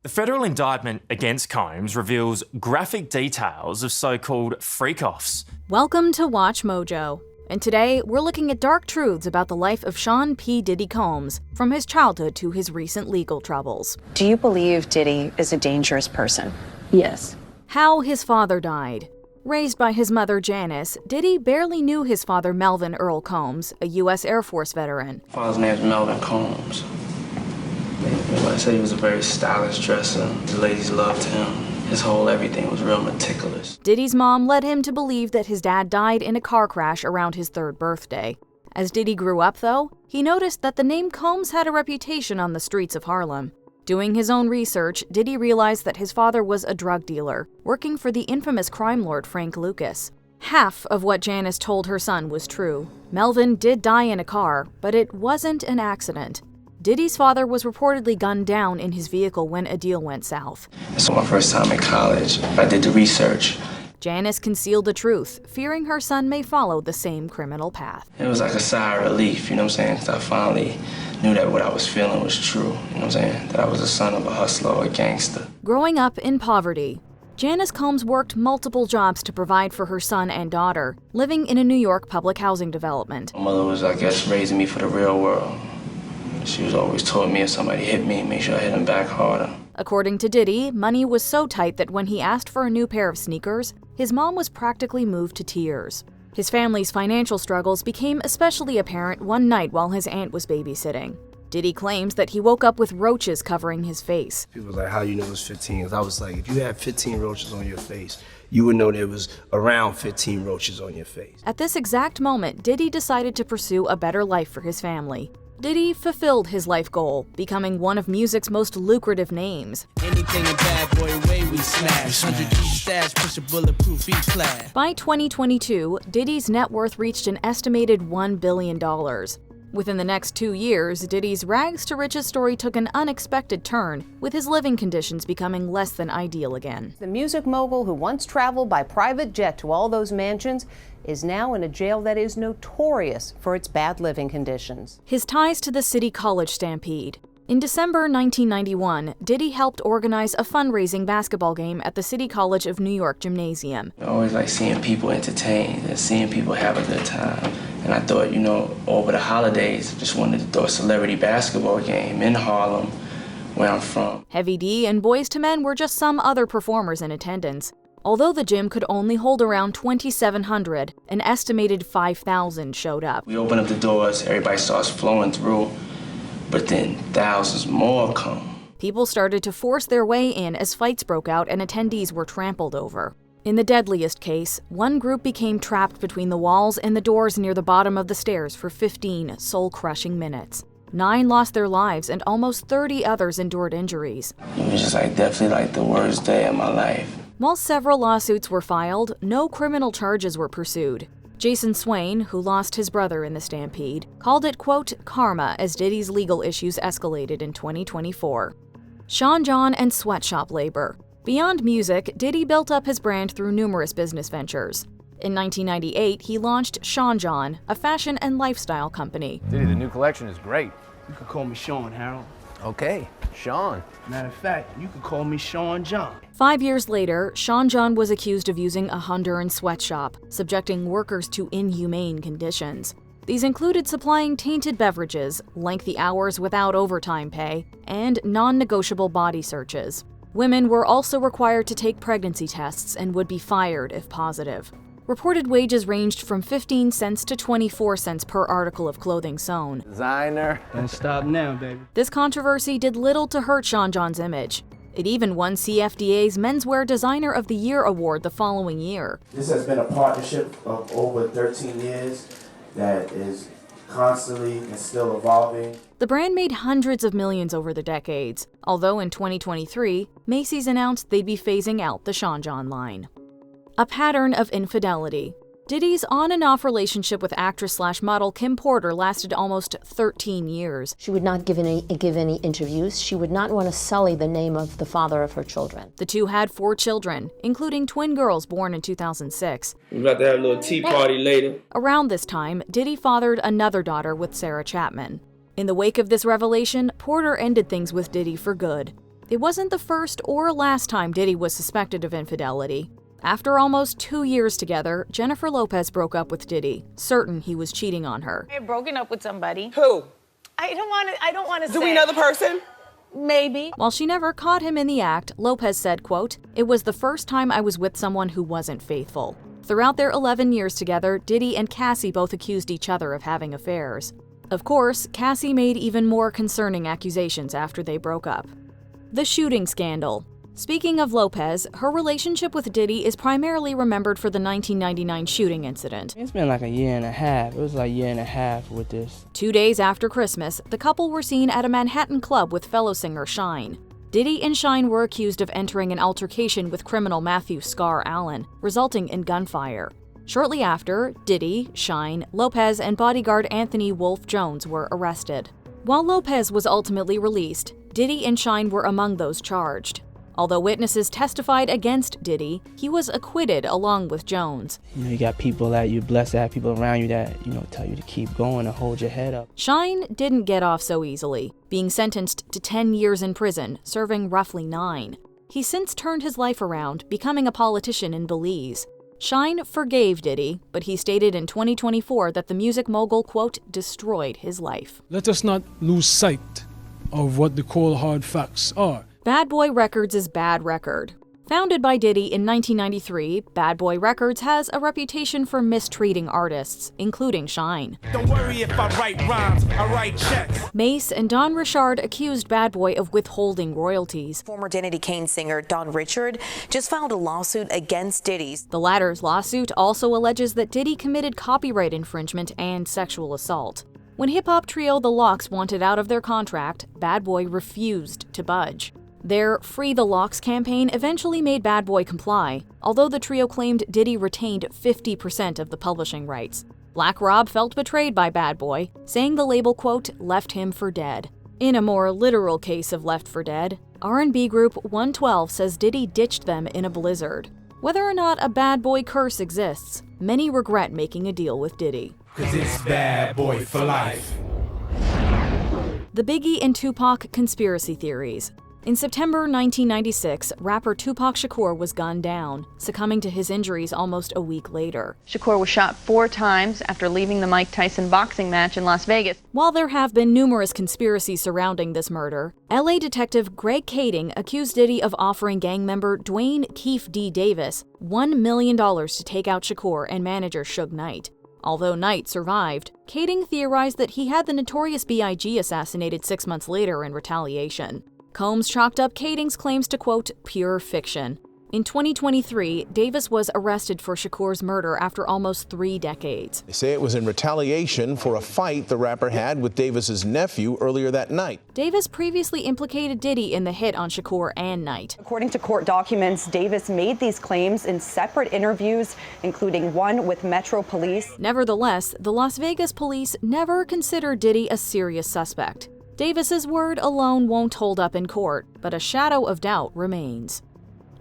The federal indictment against Combs reveals graphic details of so-called freak-offs. Welcome to Watch Mojo, and today we're looking at dark truths about the life of Sean P. Diddy Combs, from his childhood to his recent legal troubles. Do you believe Diddy is a dangerous person? Yes. How his father died. Raised by his mother Janice, Diddy barely knew his father Melvin Earl Combs, a U.S. Air Force veteran. Father's name is Melvin Combs. I said he was a very stylish dresser. The ladies loved him. His whole everything was real meticulous. Diddy's mom led him to believe that his dad died in a car crash around his 3rd birthday. As Diddy grew up, though, he noticed that the name Combs had a reputation on the streets of Harlem. Doing his own research, Diddy realized that his father was a drug dealer, working for the infamous crime lord Frank Lucas. Half of what Janice told her son was true. Melvin did die in a car, but it wasn't an accident. Diddy's father was reportedly gunned down in his vehicle when a deal went south. This was my first time in college. I did the research. Janice concealed the truth, fearing her son may follow the same criminal path. It was like a sigh of relief, you know what I'm saying? Because I finally knew that what I was feeling was true, you know what I'm saying? That I was the son of a hustler or a gangster. Growing up in poverty, Janice Combs worked multiple jobs to provide for her son and daughter, living in a New York public housing development. My mother was, I guess, raising me for the real world. She was always told me if somebody hit me, make sure I hit them back harder. According to Diddy, money was so tight that when he asked for a new pair of sneakers, his mom was practically moved to tears. His family's financial struggles became especially apparent one night while his aunt was babysitting. Diddy claims that he woke up with roaches covering his face. People were like, how you know it was 15? 'Cause I was like, if you had 15 roaches on your face, you would know there was around 15 roaches on your face. At this exact moment, Diddy decided to pursue a better life for his family. Diddy fulfilled his life goal, becoming one of music's most lucrative names. Anything in bad boy way we smash. 100 deep stash, push a bulletproof E-class. By 2022, Diddy's net worth reached an estimated $1 billion. Within the next 2 years, Diddy's rags to riches story took an unexpected turn, with his living conditions becoming less than ideal again. The music mogul who once traveled by private jet to all those mansions is now in a jail that is notorious for its bad living conditions. His ties to the City College stampede. In December 1991, Diddy helped organize a fundraising basketball game at the City College of New York gymnasium. I always like seeing people entertained and seeing people have a good time. And I thought, over the holidays, just wanted to throw a celebrity basketball game in Harlem, where I'm from. Heavy D and Boyz II Men were just some other performers in attendance. Although the gym could only hold around 2,700, an estimated 5,000 showed up. We open up the doors, everybody starts flowing through, but then thousands more come. People started to force their way in as fights broke out and attendees were trampled over. In the deadliest case, one group became trapped between the walls and the doors near the bottom of the stairs for 15 soul-crushing minutes. 9 lost their lives and almost 30 others endured injuries. It was just definitely the worst day of my life. While several lawsuits were filed, no criminal charges were pursued. Jason Swain, who lost his brother in the stampede, called it, quote, karma as Diddy's legal issues escalated in 2024. Sean John and sweatshop labor. Beyond music, Diddy built up his brand through numerous business ventures. In 1998, he launched Sean John, a fashion and lifestyle company. Diddy, the new collection is great. You could call me Sean, Harold. Okay, Sean. Matter of fact, you could call me Sean John. 5 years later, Sean John was accused of using a Honduran sweatshop, subjecting workers to inhumane conditions. These included supplying tainted beverages, lengthy hours without overtime pay, and non-negotiable body searches. Women were also required to take pregnancy tests and would be fired if positive. Reported wages ranged from 15 cents to 24 cents per article of clothing sewn. Designer. Don't stop now, baby. This controversy did little to hurt Sean John's image. It even won CFDA's Menswear Designer of the Year award the following year. This has been a partnership of over 13 years that is constantly and still evolving. The brand made hundreds of millions over the decades, although in 2023, Macy's announced they'd be phasing out the Sean John line. A pattern of infidelity. Diddy's on and off relationship with actress/model Kim Porter lasted almost 13 years. She would not give any interviews. She would not want to sully the name of the father of her children. The two had 4 children, including twin girls born in 2006. We're about to have a little tea party later. Around this time, Diddy fathered another daughter with Sarah Chapman. In the wake of this revelation, Porter ended things with Diddy for good. It wasn't the first or last time Diddy was suspected of infidelity. After almost 2 years together, Jennifer Lopez broke up with Diddy, certain he was cheating on her. I had broken up with somebody. Who? I don't want to say. Do we know the person? Maybe. While she never caught him in the act, Lopez said, quote, "It was the first time I was with someone who wasn't faithful." Throughout their 11 years together, Diddy and Cassie both accused each other of having affairs. Of course, Cassie made even more concerning accusations after they broke up. The shooting scandal. Speaking of Lopez, her relationship with Diddy is primarily remembered for the 1999 shooting incident. It's been like a year and a half. It was like a year and a half with this. 2 days after Christmas, the couple were seen at a Manhattan club with fellow singer Shine. Diddy and Shine were accused of entering an altercation with criminal Matthew Scar Allen, resulting in gunfire. Shortly after, Diddy, Shine, Lopez, and bodyguard Anthony Wolf Jones were arrested. While Lopez was ultimately released, Diddy and Shine were among those charged. Although witnesses testified against Diddy, he was acquitted along with Jones. You got people that you're blessed to have people around you that, tell you to keep going and hold your head up. Shine didn't get off so easily, being sentenced to 10 years in prison, serving roughly 9. He's since turned his life around, becoming a politician in Belize. Shine forgave Diddy, but he stated in 2024 that the music mogul, quote, destroyed his life. Let us not lose sight of what the cold hard facts are. Bad Boy Records is Bad Record. Founded by Diddy in 1993, Bad Boy Records has a reputation for mistreating artists, including Shine. Don't worry if I write rhymes, I write checks. Mace and Don Richard accused Bad Boy of withholding royalties. Former Danity Kane singer Don Richard just filed a lawsuit against Diddy's. The latter's lawsuit also alleges that Diddy committed copyright infringement and sexual assault. When hip-hop trio The Lox wanted out of their contract, Bad Boy refused to budge. Their Free the Lox campaign eventually made Bad Boy comply, although the trio claimed Diddy retained 50% of the publishing rights. Black Rob felt betrayed by Bad Boy, saying the label, quote, left him for dead. In a more literal case of left for dead, R&B group 112 says Diddy ditched them in a blizzard. Whether or not a Bad Boy curse exists, many regret making a deal with Diddy. 'Cause it's Bad Boy for life. The Biggie and Tupac conspiracy theories. In September 1996, rapper Tupac Shakur was gunned down, succumbing to his injuries almost a week later. Shakur was shot 4 times after leaving the Mike Tyson boxing match in Las Vegas. While there have been numerous conspiracies surrounding this murder, LA detective Greg Kading accused Diddy of offering gang member Dwayne Keefe D. Davis $1 million to take out Shakur and manager Suge Knight. Although Knight survived, Kading theorized that he had the notorious B.I.G. assassinated 6 months later in retaliation. Combs chalked up Kading's claims to, quote, pure fiction. In 2023, Davis was arrested for Shakur's murder after almost 3 decades. They say it was in retaliation for a fight the rapper had with Davis's nephew earlier that night. Davis previously implicated Diddy in the hit on Shakur and Knight. According to court documents, Davis made these claims in separate interviews, including one with Metro Police. Nevertheless, the Las Vegas police never considered Diddy a serious suspect. Davis's word alone won't hold up in court, but a shadow of doubt remains.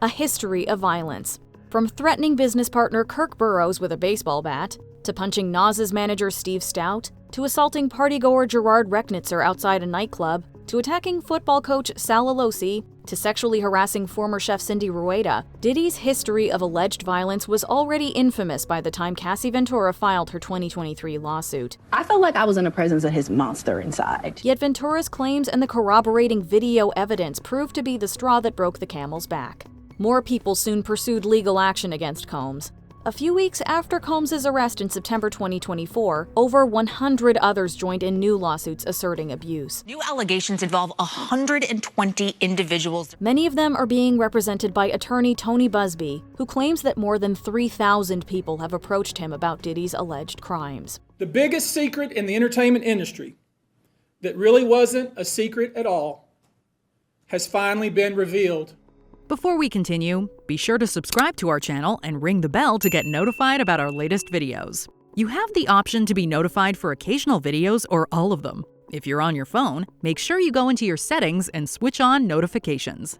A history of violence. From threatening business partner Kirk Burroughs with a baseball bat, to punching Nas's manager Steve Stout, to assaulting partygoer Gerard Recknitzer outside a nightclub, to attacking football coach Sal Alosi, to sexually harassing former chef Cindy Rueda, Diddy's history of alleged violence was already infamous by the time Cassie Ventura filed her 2023 lawsuit. I felt like I was in the presence of his monster inside. Yet Ventura's claims and the corroborating video evidence proved to be the straw that broke the camel's back. More people soon pursued legal action against Combs. A few weeks after Combs' arrest in September 2024, over 100 others joined in new lawsuits asserting abuse. New allegations involve 120 individuals. Many of them are being represented by attorney Tony Busby, who claims that more than 3,000 people have approached him about Diddy's alleged crimes. The biggest secret in the entertainment industry that really wasn't a secret at all has finally been revealed. Before we continue, be sure to subscribe to our channel and ring the bell to get notified about our latest videos. You have the option to be notified for occasional videos or all of them. If you're on your phone, make sure you go into your settings and switch on notifications.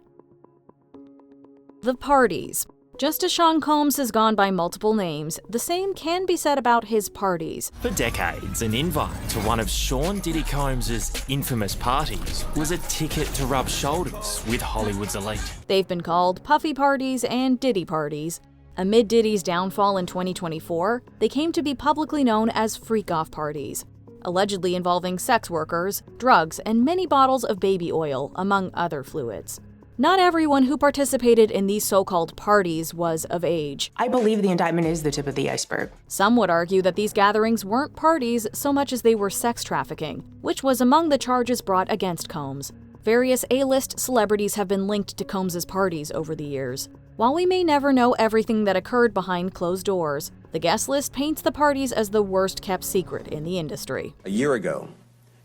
The parties. Just as Sean Combs has gone by multiple names, the same can be said about his parties. For decades, an invite to one of Sean Diddy Combs' infamous parties was a ticket to rub shoulders with Hollywood's elite. They've been called puffy parties and Diddy parties. Amid Diddy's downfall in 2024, they came to be publicly known as freak-off parties, allegedly involving sex workers, drugs, and many bottles of baby oil, among other fluids. Not everyone who participated in these so-called parties was of age. I believe the indictment is the tip of the iceberg. Some would argue that these gatherings weren't parties so much as they were sex trafficking, which was among the charges brought against Combs. Various A-list celebrities have been linked to Combs' parties over the years. While we may never know everything that occurred behind closed doors, the guest list paints the parties as the worst-kept secret in the industry. A year ago,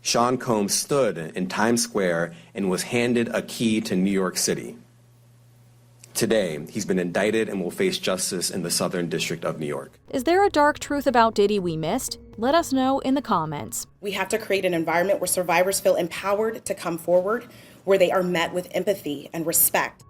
Sean Combs stood in Times Square and was handed a key to New York City. Today, he's been indicted and will face justice in the Southern District of New York. Is there a dark truth about Diddy we missed? Let us know in the comments. We have to create an environment where survivors feel empowered to come forward, where they are met with empathy and respect.